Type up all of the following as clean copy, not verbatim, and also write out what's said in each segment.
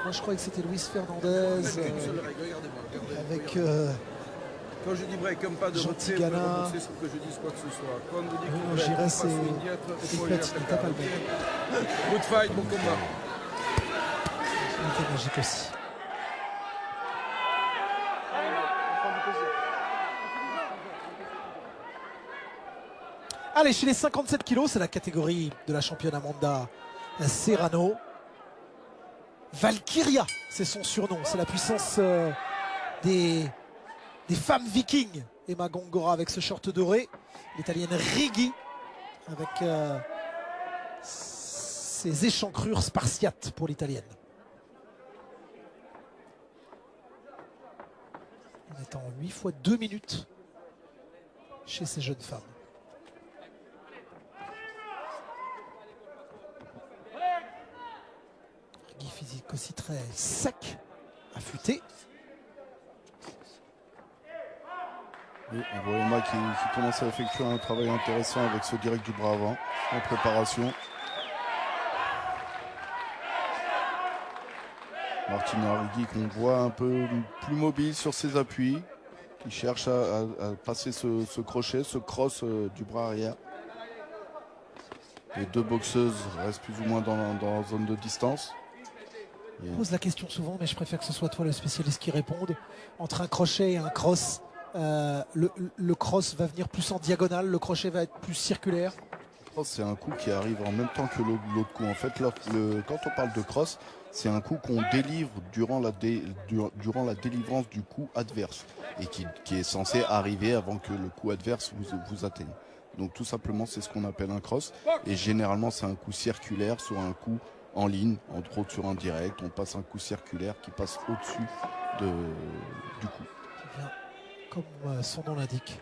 Moi je croyais que c'était Luis Fernandez avec quand je dis break, comme pas de retrait, Tigana. c'est que je dise quoi que ce soit. Quand on dit Bruno Gires et Platini, t'as pas le même. Good fight, bon combat. C'était magique aussi. Allez, chez les 57 kilos, c'est la catégorie de la championne Amanda Serrano. Valkyria, c'est son surnom. C'est la puissance des femmes vikings. Emma Gongora avec ce short doré. L'italienne Righi avec ses échancrures spartiates pour l'italienne. On est en 8 fois 2 minutes chez ces jeunes femmes. Righi physique aussi très sec, affûté. Oui, on voit Emma qui commence à effectuer un travail intéressant avec ce direct du bras avant en préparation. Martina Righi qu'on voit un peu plus mobile sur ses appuis, qui cherche à passer ce crochet, ce cross du bras arrière. Les deux boxeuses restent plus ou moins dans la zone de distance. Je pose la question souvent, mais je préfère que ce soit toi le spécialiste qui réponde. Entre un crochet et un cross, le cross va venir plus en diagonale, le crochet va être plus circulaire. C'est un coup qui arrive en même temps que l'autre coup. En fait, quand on parle de cross, c'est un coup qu'on délivre durant la délivrance du coup adverse et qui est censé arriver avant que le coup adverse vous atteigne. Donc tout simplement, c'est ce qu'on appelle un cross. Et généralement, c'est un coup circulaire sur un coup en ligne, entre autres sur un direct. On passe un coup circulaire qui passe au-dessus du coup. Qui vient, comme son nom l'indique,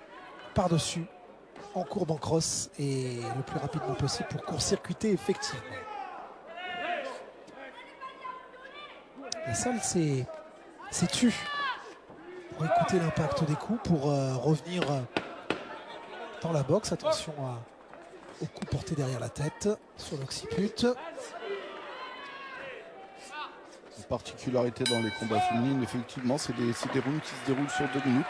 par-dessus, en courbe en cross et le plus rapidement possible pour court-circuiter effectivement. La salle s'est tue pour écouter l'impact des coups, pour revenir dans la boxe. Attention au coup porté derrière la tête sur l'occiput. Une particularité dans les combats féminines, effectivement, c'est des rounds qui se déroulent sur 2 minutes.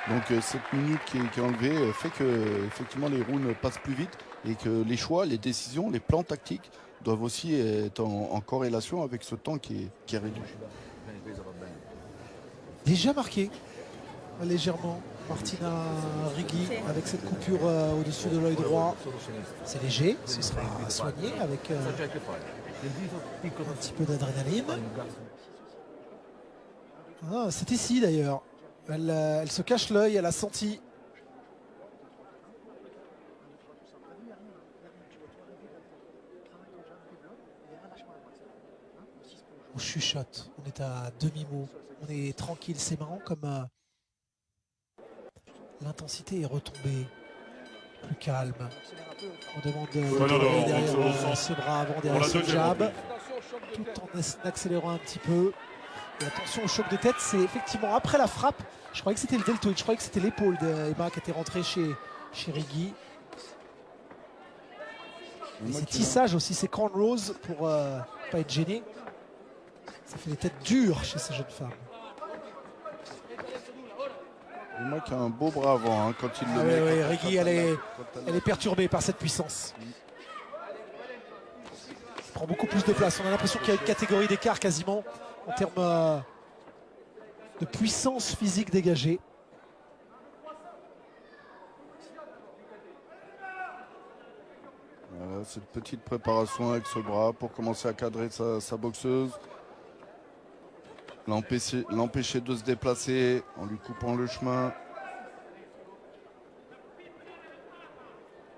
Donc cette minute qui est enlevée fait que effectivement les rounds passent plus vite et que les choix, les décisions, les plans tactiques doivent aussi être en corrélation avec ce temps qui est réduit. Déjà marqué légèrement Martina Righi avec cette coupure au-dessus de l'œil droit. C'est léger, ce sera soigné avec un petit peu d'adrénaline. Ah, c'est ici d'ailleurs. Elle se cache l'œil, elle a senti. On chuchote, on est à demi-mot, on est tranquille, c'est marrant comme l'intensité est retombée, plus calme. On demande derrière ce bras avant, derrière ce jab, tout en accélérant un petit peu. Et attention au choc de tête, c'est effectivement après la frappe. Je croyais que c'était le deltoïde, je croyais que c'était l'épaule d'Emma qui était rentrée chez Righi. Et c'est tissage aussi, c'est cornrows pour pas être gêné. Ça fait des têtes dures chez ces jeunes femmes. Emma qui a un beau bras avant quand il le met. Oui, Righi, elle est perturbée par cette puissance. Elle prend beaucoup plus de place. On a l'impression qu'il y a une catégorie d'écart quasiment en termes de puissance physique dégagée. Voilà, cette petite préparation avec ce bras pour commencer à cadrer sa boxeuse. L'empêcher de se déplacer en lui coupant le chemin.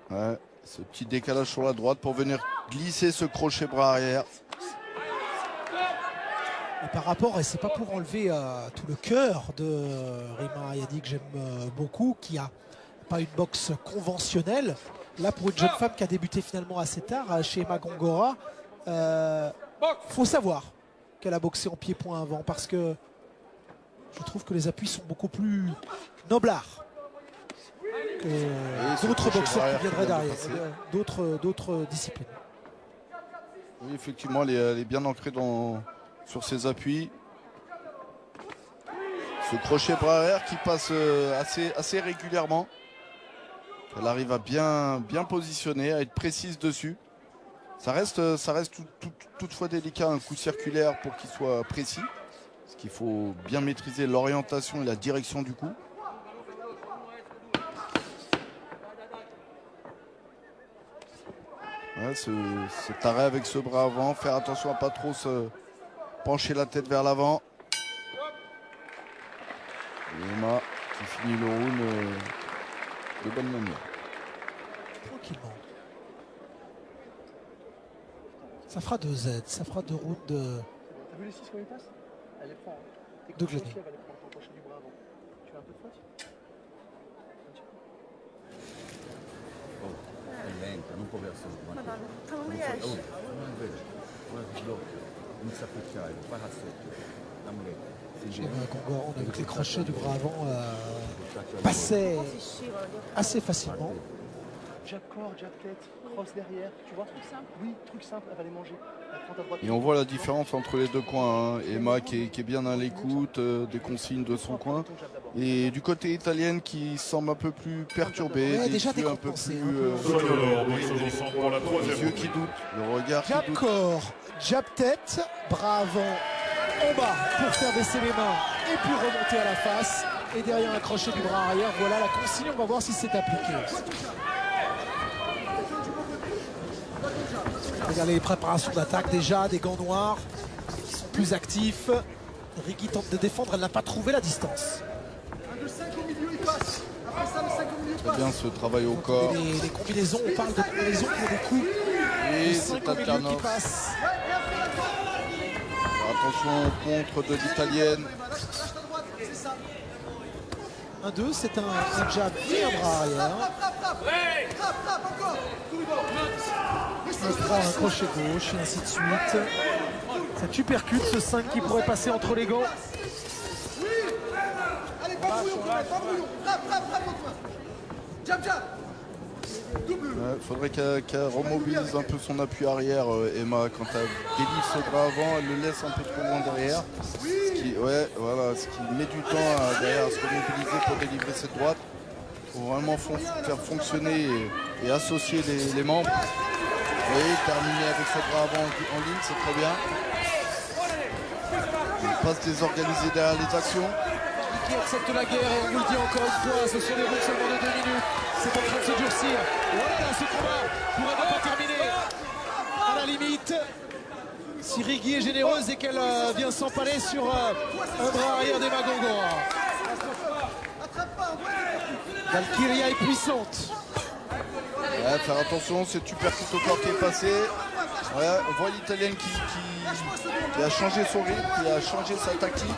Ouais, ce petit décalage sur la droite pour venir glisser ce crochet bras arrière. Et par rapport, et c'est pas pour enlever tout le cœur de Rima Ayadi que j'aime beaucoup, qui a pas une boxe conventionnelle. Là, pour une jeune femme qui a débuté finalement assez tard chez Emma Gongora, faut savoir qu'elle a boxé en pied-point avant, parce que je trouve que les appuis sont beaucoup plus noblards que d'autres boxeurs qui viendraient derrière, d'autres disciplines. Oui, effectivement, elle est bien ancrée dans sur ses appuis. Ce crochet bras arrière qui passe assez régulièrement. Elle arrive à bien positionner, à être précise dessus. Ça reste toutefois délicat, un coup circulaire pour qu'il soit précis. Parce qu'il faut bien maîtriser l'orientation et la direction du coup. Ouais, cet arrêt avec ce bras avant, faire attention à pas trop se pencher la tête vers l'avant. Emma qui finit le round de bonne manière. Tranquillement. Ça fera 2 Z, ça fera 2 rounds de T'as vu les 6 quand il passe? Elle les prend. Hein. De Glenny. Elle les prend pour crochet du bras avant. Tu fais un peu de faute? Lenta, non può verso il Madonna, non riesci. non vede, guarda che sblocca, inizia a picchiare, fa cazzetto, l'amuletta, si gira. Gongoran avec les crochets du bras avant passait Si scivola dietro. assez facilement. Jab corps, jab tête, cross derrière, tu vois? Truc simple. Oui, truc simple, elle va les manger. Elle prend ta droite. Et on voit la différence entre les deux coins. Hein. Emma qui est bien à l'écoute des consignes de son coin. Et du côté italienne qui semble un peu plus perturbée, Ouais, des déjà yeux un peu décompensé, plus... un peu. Soyons boxeurs ensemble pour la les troisième yeux qui doutent, le regard qui Jab doute. corps, jab tête, bras avant, en bas pour faire baisser les mains et puis remonter à la face. Et derrière un crochet du bras arrière, voilà la consigne, on va voir si c'est appliqué. Regardez les préparations d'attaque déjà, des gants noirs qui sont plus actifs. Rigui tente de défendre, elle n'a pas trouvé la distance. Très bien ce travail au corps. Les combinaisons, on parle de combinaisons pour des coups. Et Les c'est 5 au milieu qui alternance. passent. Attention au contre de l'italienne. 1-2, c'est un jab et un bras arrière. Un droit, un crochet gauche et ainsi de suite. Ça tupercute ce 5 qui pourrait passer entre les gants. Il faudrait qu'elle remobilise un peu son appui arrière, Emma. Quand elle délivre ce bras avant, elle le laisse un peu trop loin derrière. Ce qui met du temps derrière à se remobiliser pour délivrer cette droite. Il faut vraiment faire fonctionner et associer les membres. Oui, terminer avec ce bras avant en ligne, c'est très bien. Il passe désorganisé derrière les actions. Qui accepte la guerre et on vous le dit encore une fois, ce sont des rounds seulement de 2 minutes. C'est en train de se durcir. Voilà, ce combat pourrait ne pas terminer. À la limite, si Rigui est généreuse et qu'elle vient s'empaler sur un bras arrière d'Emma Gongoran. Valkyria est puissante. Ouais, faire attention, c'est Tupercut au corps qui est passé. Ouais, on voit l'italienne qui a changé son rythme, qui a changé sa tactique.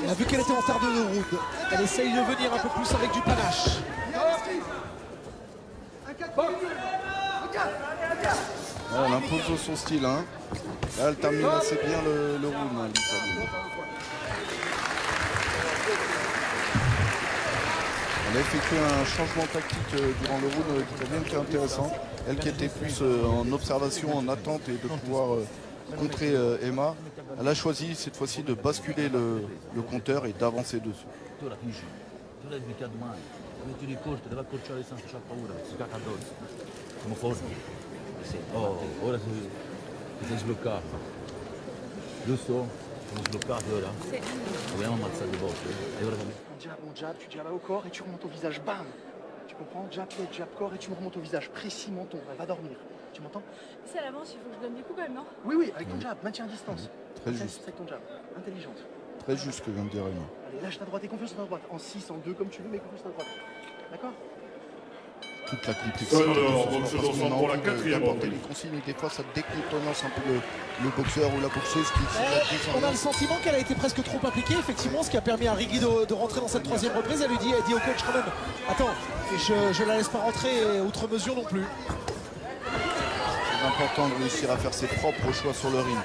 Elle a vu qu'elle était en retard de 2 rounds. Elle essaye de venir un peu plus avec du panache. Ouais, elle impose son style. Hein. Là, elle termine assez bien le round, hein, l'italienne. Elle a effectué un changement tactique durant le round italienne qui est intéressant. Elle qui était plus en observation, en attente et de pouvoir contrer Emma. Elle a choisi cette fois-ci de basculer le compteur et d'avancer dessus. Tu la capisci? Tu l'hai picchiato mai, metti di corto, deve accorciare senza c'ha paura, si cacca addosso. Siamo forti. Sì. Oh, ora ti sei sbloccato. Giusto? Siamo sbloccati ora? Sì. Dobbiamo ammazzare di volte. E ora come? On jab, tu jabs au corps et tu remontes au visage. Bam! Tu comprends? Jab tête, jab corps et tu me remontes au visage. Précis menton, elle va dormir. Tu m'entends? Si elle avance, il faut que je donne des coups quand même, non? Oui, avec ton jab, maintiens à distance. Très Reste juste. avec ton jab, intelligente. Très juste ce que vient de dire Emma. Allez, lâche ta droite et confiance en ta droite. En 6, en 2, comme tu veux, mais confiance en ta droite. D'accord? Toute la complexité Alors, de ce soir, boxeurs parce qu'on a ensemble pour la envie quatrième d'apporter round. les consignes et des fois ça décontenance un peu le boxeur ou la boxeuse qui la On a le désoriente. sentiment qu'elle a été presque trop appliquée, effectivement, ce qui a permis à Rigui de rentrer dans cette 3e reprise. Elle dit au coach quand même, attends, je la laisse pas rentrer outre mesure non plus. C'est important de réussir à faire ses propres choix sur le ring.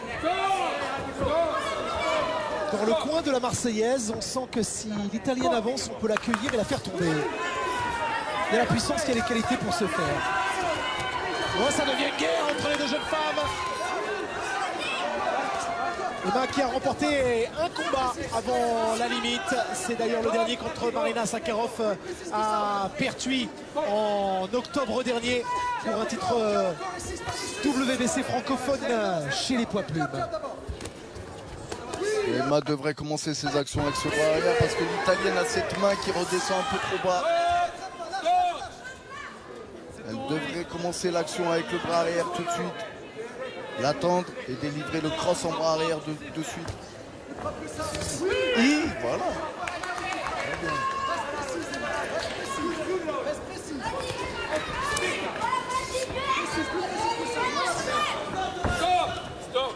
Dans le coin de la Marseillaise, on sent que si l'Italienne avance, on peut l'accueillir et la faire tomber. Il y a la puissance, il y a les qualités pour ce faire. Oh, ça devient une guerre entre les deux jeunes femmes. Emma qui a remporté un combat avant la limite. C'est d'ailleurs le dernier contre Marina Sakharov à Pertuis en octobre dernier pour un titre WBC francophone chez les poids plumes. Emma devrait commencer ses actions avec ce bras arrière parce que l'Italienne a cette main qui redescend un peu trop bas. Elle devrait commencer l'action avec le bras arrière tout de suite. L'attendre et délivrer le cross en bras arrière de suite. Et voilà. Très bien. Stop.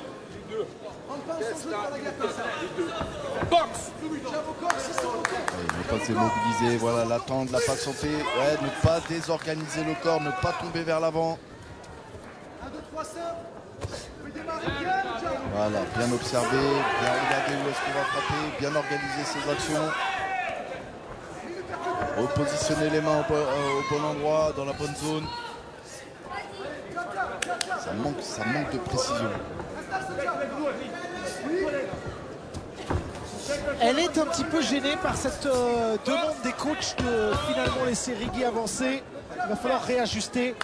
Les deux. Box. Allez, ne pas s'immobiliser, voilà, l'attendre, la patienter, ouais, ne pas désorganiser le corps, ne pas tomber vers l'avant. Voilà, bien observer, bien regarder où est-ce qu'on va frapper, bien organiser ses actions. Repositionner les mains au bon endroit, dans la bonne zone. Ça manque de précision. Elle est un petit peu gênée par cette demande des coachs de finalement laisser Rigui avancer. Il va falloir réajuster.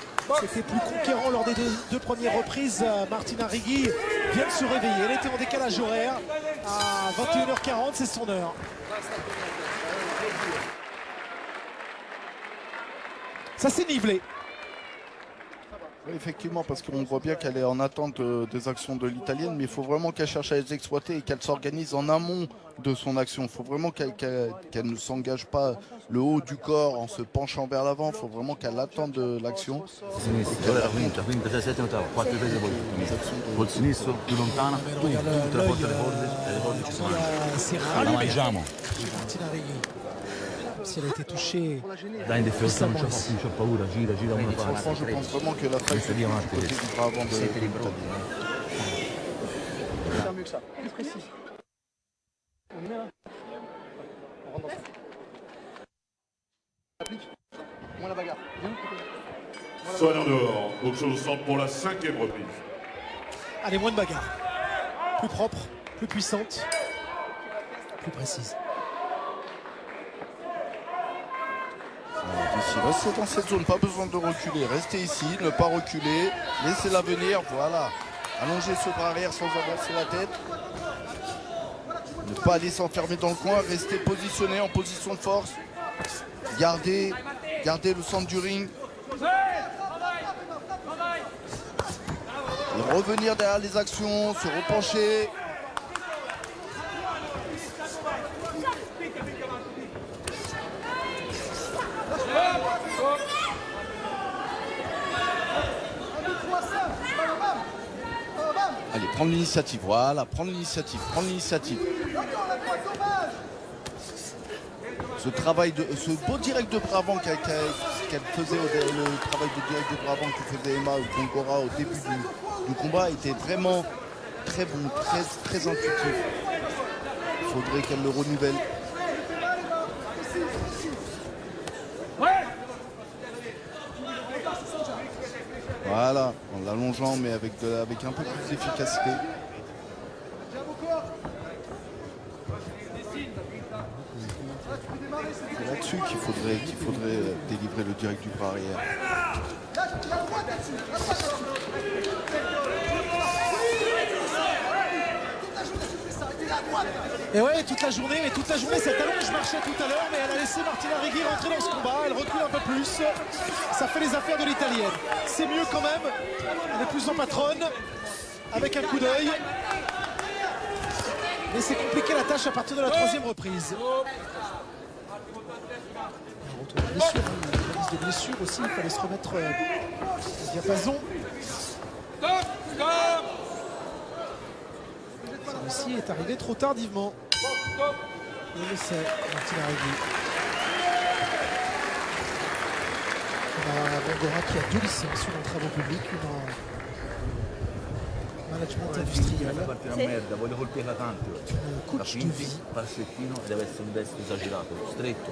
C'était plus conquérant lors des deux premières reprises. Martina Rigui vient de se réveiller. Elle était en décalage horaire à 21h40, c'est son heure. Ça s'est nivelé. Oui, effectivement, parce qu'on voit bien qu'elle est en attente des actions de l'Italienne, mais il faut vraiment qu'elle cherche à les exploiter et qu'elle s'organise en amont de son action. Il faut vraiment qu'elle ne s'engage pas le haut du corps en se penchant vers l'avant. Il faut vraiment qu'elle attende de l'action. Sinistra, ora la quinta, 17 ottava, 4 prese col sinistro, più lontana, tutte le porte le corde ci sono. C'est La rallumé. mangiamo. Martina Rigui. Si elle a été touchée. Dai in difesa, non c'ho paura, gira una Franchement, je pense vraiment que la faille se dit du côté du bras avant de l'Italienne. Faire mieux que ça. Plus précis. On y met là. On rentre dans ça. Applique. Moins la bagarre. Viens. Sonne en dehors, boxe au centre pour la 5e reprise. Allez, moins de bagarre. Plus propre, plus puissante, plus précise. Ici, restez dans cette zone, pas besoin de reculer. Restez ici, ne pas reculer. Laissez-la venir, voilà. Allongez ce bras arrière sans avancer la tête. Ne pas aller s'enfermer dans le coin, restez positionné en position de force. Gardez le centre du ring. Et revenir derrière les actions, se repencher. Allez, prendre l'initiative, voilà, prendre l'initiative. Ce beau direct de bras avant qu'elle faisait, le travail de direct de bras avant que faisait Emma Gongora au début du combat était vraiment très bon, très intuitif. Il faudrait qu'elle le renouvelle. Voilà, en l'allongeant mais avec un peu plus d'efficacité. C'est là-dessus qu'il faudrait délivrer le direct du bras arrière. Et ouais, toute la journée, cette allonge marchait tout à l'heure, mais elle a laissé Martina Rigui rentrer dans ce combat. Elle recule un peu plus. Ça fait les affaires de l'Italienne. C'est mieux quand même. Elle est plus en patronne, avec un coup d'œil. Mais c'est compliqué la tâche à partir de la 3e reprise. Un retour de blessure, une analyse de blessure aussi. Il fallait se remettre au diapason. Celle-ci est arrivée trop tardivement. Il le sait, Martina Rigui. On a Gongora qui a 2 licences, une en travaux publics, une en management industriel. Parte la merda, voglio colpirla tanto. Une coach de vie. Passettino deve essere un destro esagerato, stretto,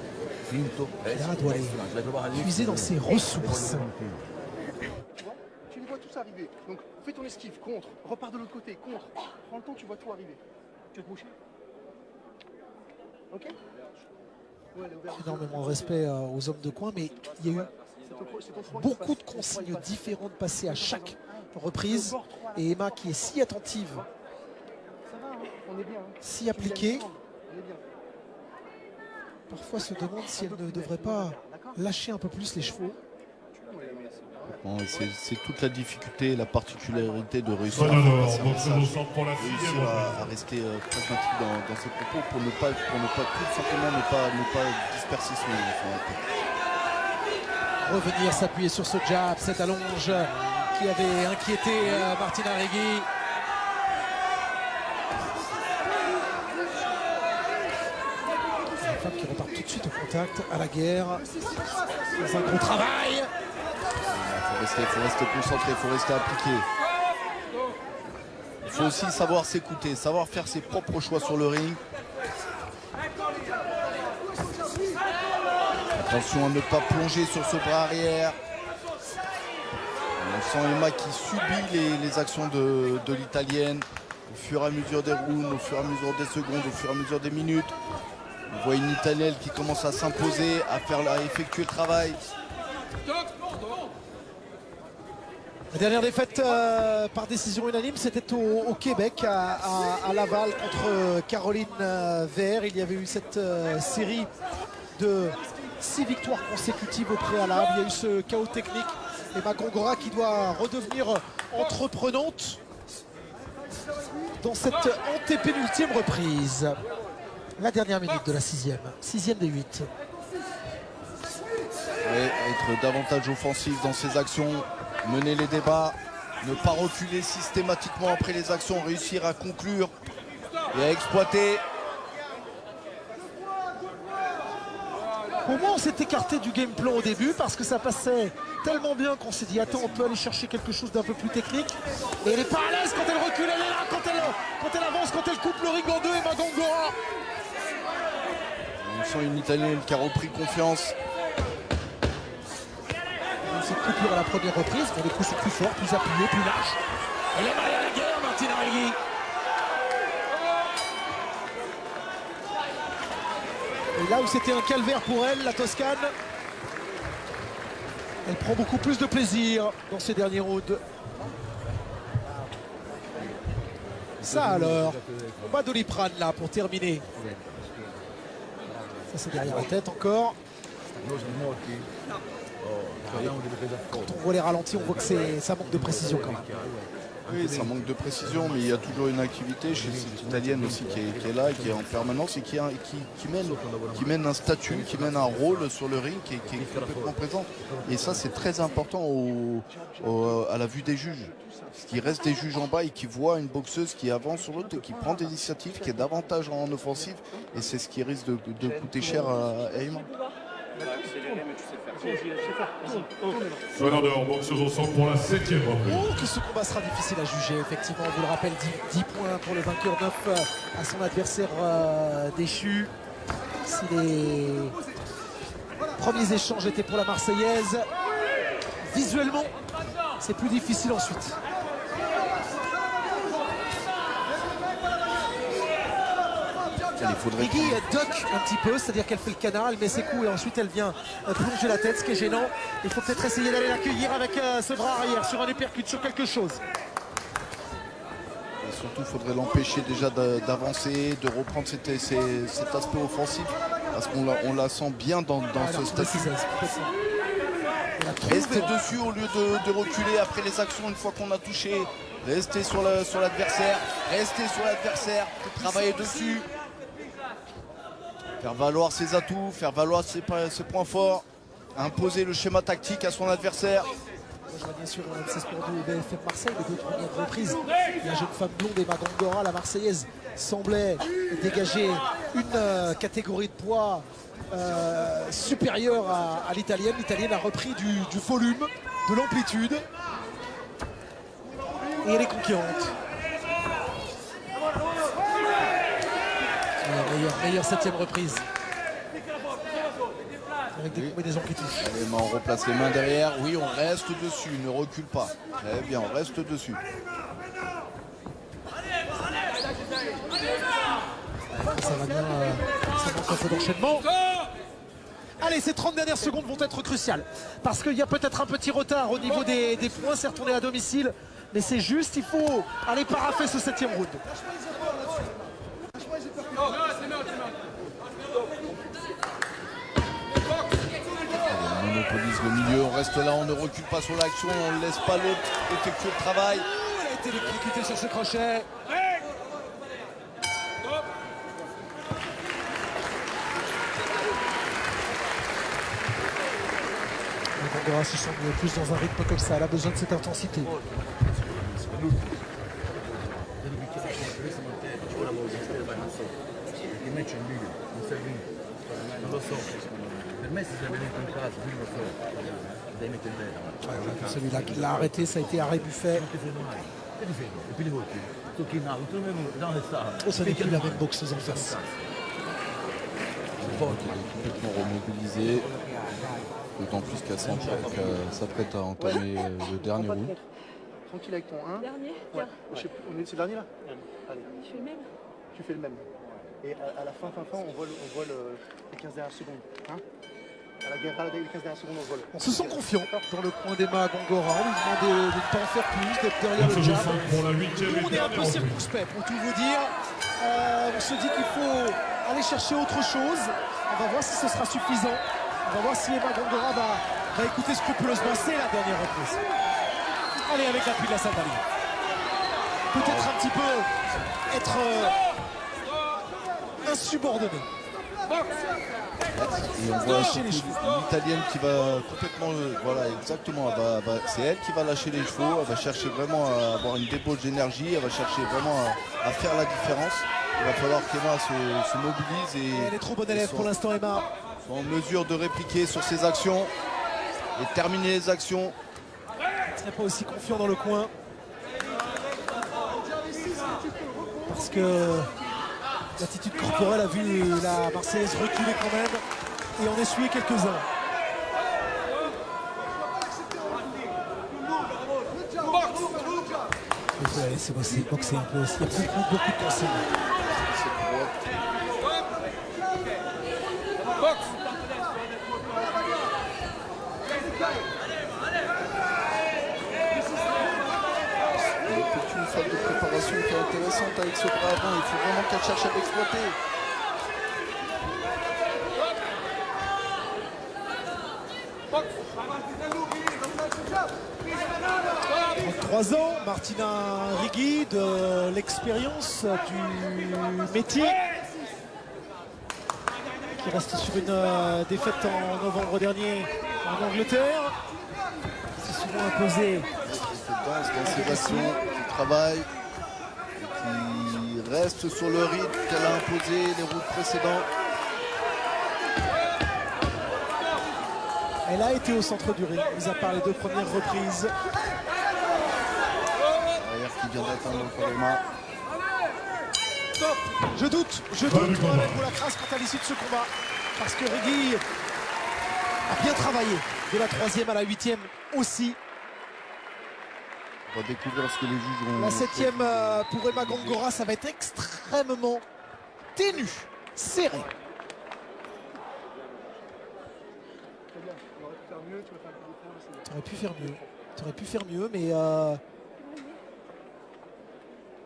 finto. Là doit aller puiser dans ses ressources. Tu vois, tu les vois tous arriver. Donc Fais ton esquive, contre. Repars de l'autre côté, contre. Prends le temps, tu vois tout arriver. Tu veux te moucher? Ok? Ouais, elle est ouverte. Énormément de respect aux hommes de coin, mais il y a eu C'est ton front qui beaucoup de passe. consignes différentes passées à chaque reprise. Et Emma qui est si attentive, Ça va, hein, on est bien. Hein. si appliquée, On est bien. parfois se demande si elle ne devrait pas lâcher un peu plus les chevaux. Bon, et c'est toute la difficulté, la particularité de réussir Soin à faire d'honneur, passer un boxeuse au message, centre pour la réussir sixième reprise. à rester pragmatique dans ses propos pour ne pas tout simplement ne pas disperser son Revenir s'appuyer sur ce jab, cette allonge qui avait inquiété Martin Arregui. Une femme qui repart tout de suite au contact, à la guerre, dans un gros travail. Il faut rester concentré, il faut rester appliqué. Il faut aussi savoir s'écouter, savoir faire ses propres choix sur le ring. Attention à ne pas plonger sur ce bras arrière. On sent Emma qui subit les actions de l'italienne au fur et à mesure des rounds, au fur et à mesure des secondes, au fur et à mesure des minutes. On voit une italienne qui commence à s'imposer, à effectuer le travail. La dernière défaite par décision unanime, c'était au Québec, à Laval, contre Caroline Vert. Il y avait eu cette série de 6 victoires consécutives au préalable. Il y a eu ce chaos technique. Emma Gongora qui doit redevenir entreprenante dans cette antépénultième reprise. La dernière minute de la sixième des 8. Être davantage offensif dans ses actions, mener les débats, ne pas reculer systématiquement après les actions, réussir à conclure et à exploiter. Au moins on s'est écarté du game plan au début parce que ça passait tellement bien qu'on s'est dit attends, on peut aller chercher quelque chose d'un peu plus technique. Et elle n'est pas à l'aise quand elle recule, elle est là quand elle avance, quand elle coupe le ring en deux. Emma Gongora. On sent une Italienne qui a repris confiance. Cette coupure à la première reprise, mais les coups sont plus forts, plus appuyés, plus larges. Elle est mariée à la guerre, Martin Arregui. Et là où c'était un calvaire pour elle, la Toscane, elle prend beaucoup plus de plaisir dans ces derniers rounds. Ça alors, combat d'Oliprane là pour terminer. Ça c'est derrière la tête encore. Quand on voit les ralentis, on voit que ça manque de précision quand même. Oui, ça manque de précision, mais il y a toujours une activité chez cette Italienne aussi qui est là, qui est en permanence et qui mène un statut, qui mène un rôle sur le ring qui est complètement présent. Et ça, c'est très important à la vue des juges. Parce qu'il reste des juges en bas et qui voient une boxeuse qui avance sur l'autre et qui prend des initiatives, qui est davantage en offensive. Et c'est ce qui risque de coûter cher à Emma. Soin d'honneur, boxeuse au centre pour la septième reprise. Oh, que ce combat sera difficile à juger, effectivement, on vous le rappelle, 10 points pour le vainqueur, 9 à son adversaire déchu. Si les premiers échanges étaient pour la Marseillaise, visuellement, c'est plus difficile ensuite. Iggy duck un petit peu, c'est-à-dire qu'elle fait le canard, elle met ses coups et ensuite elle vient plonger la tête, ce qui est gênant. Il faut peut-être essayer d'aller l'accueillir avec ce bras arrière, sur un uppercut, sur quelque chose. Et surtout, il faudrait l'empêcher déjà d'avancer, de reprendre cet aspect offensif, parce qu'on la sent bien dans ce statut. Rester dessus au lieu de reculer après les actions une fois qu'on a touché. Rester sur l'adversaire, travailler dessus. Faire valoir ses atouts, faire valoir ses points forts, imposer le schéma tactique à son adversaire. Je reviens sur MC Sport de BFM Marseille, les 2 premières reprises. La jeune femme blonde Emma Gongora, la Marseillaise, semblait dégager une catégorie de poids supérieure à l'Italienne. L'Italienne a repris du volume, de l'amplitude. Et elle est conquérante. Meilleure 7e reprise. avec des combinaisons qui touchent. Les mains, on replace les mains derrière. Oui, on reste dessus, ne recule pas. Très bien, on reste dessus. Ça va bien, ça manque un peu d'enchaînement. Allez, ces 30 dernières secondes vont être cruciales. Parce qu'il y a peut-être un petit retard au niveau des points. Certes, on est à domicile, mais c'est juste, il faut aller paraffer ce 7e round. On monopolise le milieu, on reste là, on ne recule pas sur l'action, on ne laisse pas l'autre effectuer le travail. Il a été électrocuté sur ce crochet. Gondora se sent plus dans un rythme comme ça, elle a besoin de cette intensité. Celui-là qui l'a arrêté, ça a été arrêt Buffet. Oh, ça n'est plus la même boxeuse en face. Elle est complètement remobilisée. D'autant plus qu'elle s'apprête à entamer le dernier round. Tranquille avec ton 1. Dernier. Ouais. C'est le dernier là. Allez, Je fais le même. tu fais le même. Et à la fin, on voit les 15 dernières secondes. Hein, à la guerre, les 15 dernières secondes, on voit le. On se sent confiant dans le coin d'Emma Gongora. On lui demande de ne pas en faire plus, d'être derrière le Boxe au jab. sol pour la 8e Nous, on et est un peu dernière circonspect pour tout vous dire. On se dit qu'il faut aller chercher autre chose. On va voir si ce sera suffisant. On va voir si Emma Gongora va écouter scrupuleusement. C'est la dernière reprise. Allez, avec l'appui de la salle d'Ali. Peut-être un petit peu être insubordonné. Et on voit Lâcher les surtout l'Italienne qui va complètement, voilà exactement, c'est elle qui va lâcher les chevaux, elle va chercher vraiment à avoir une débauche d'énergie, elle va chercher vraiment à faire la différence. Il va falloir qu'Emma se mobilise et Elle est trop bonne élève pour l'instant, Emma. soit en mesure de répliquer sur ses actions et terminer les actions. Elle n'est pas aussi confiant dans le coin. Parce que l'attitude corporelle a vu la Marseillaise reculer quand même et en essuyer quelques-uns. Il faut la laisser boxer un peu aussi. Il y a beaucoup de consignes. Elle effectue une phase de préparation qui est intéressante avec ce bras avant. Il faut vraiment qu'elle cherche à l'exploiter. 33 ans, Martina Righi, de l'expérience du métier, qui reste sur une défaite en novembre dernier en Angleterre. C'est souvent imposé. Dans ses actions, qui travaille, et qui reste sur le rythme qu'elle a imposé les routes précédentes. Elle a été au centre du ring, mis à part les 2 premières reprises. Derrière qui vient d'atteindre le Paloma. Je doute quand même pour la crasse quant à l'issue de ce combat. Parce que Righi a bien travaillé. De la 3e à la 8e aussi. On va découvrir ce que les juges ont. La 7e pour Emma Gongora, ça va être extrêmement ténu, serré. T'aurais pu faire mieux, mais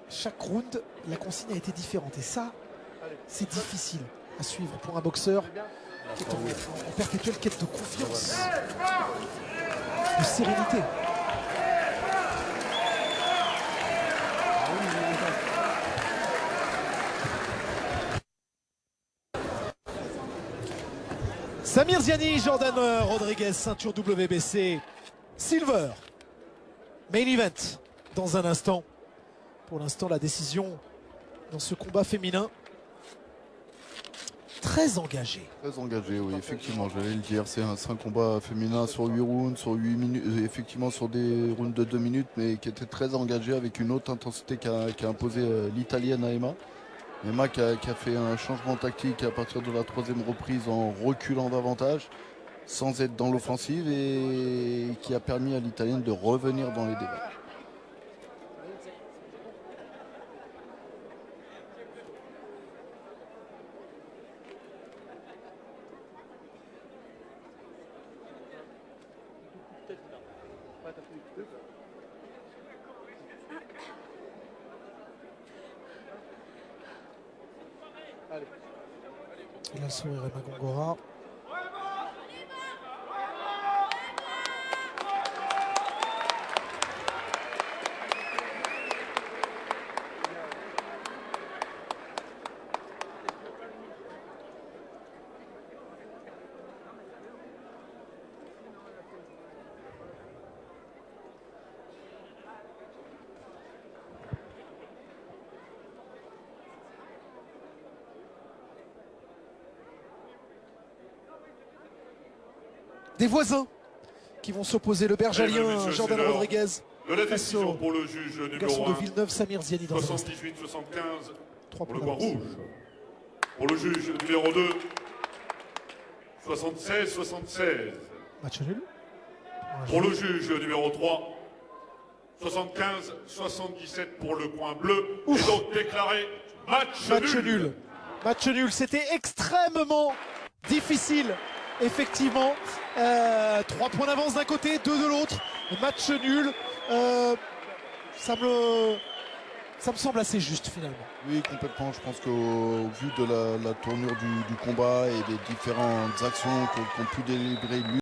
chaque round, la consigne a été différente. Et ça, c'est difficile à suivre pour un boxeur qui est en perpétuelle quête de confiance, de sérénité. Samir Ziani, Jordan Rodriguez, ceinture WBC, Silver, main event dans un instant. Pour l'instant, la décision dans ce combat féminin, très engagé. Très engagé, oui, effectivement, j'allais le dire. C'est un combat féminin sur 8 rounds, sur 8 minutes, effectivement sur des rounds de 2 minutes, mais qui était très engagé avec une haute intensité qu'a imposé l'Italienne à Emma. Emma qui a fait un changement tactique à partir de la 3e reprise en reculant davantage. sans être dans l'offensive et qui a permis à l'Italienne de revenir dans les débats. Il a le sourire Emma Gongora. Des voisins qui vont s'opposer, le Bergalien Mesdames et messieurs, Jordan c'est l'heure Rodriguez de la face décision au pour le juge garçon numéro de 1, Villeneuve, Samir Ziani dans un instant. 78-75 3 pour le points coin d'avance. rouge. Pour le juge numéro 2, 76-76. Match nul. Pour le juge numéro 3, 75-77 pour le coin bleu. Et donc déclaré Match nul. Match nul. C'était extrêmement difficile. Effectivement, 3 points d'avance d'un côté, 2 de l'autre. Match nul. Ça me semble assez juste finalement. Oui, complètement. Je pense qu'au vu de la tournure du combat et des différentes actions qu'ont pu délivrer lui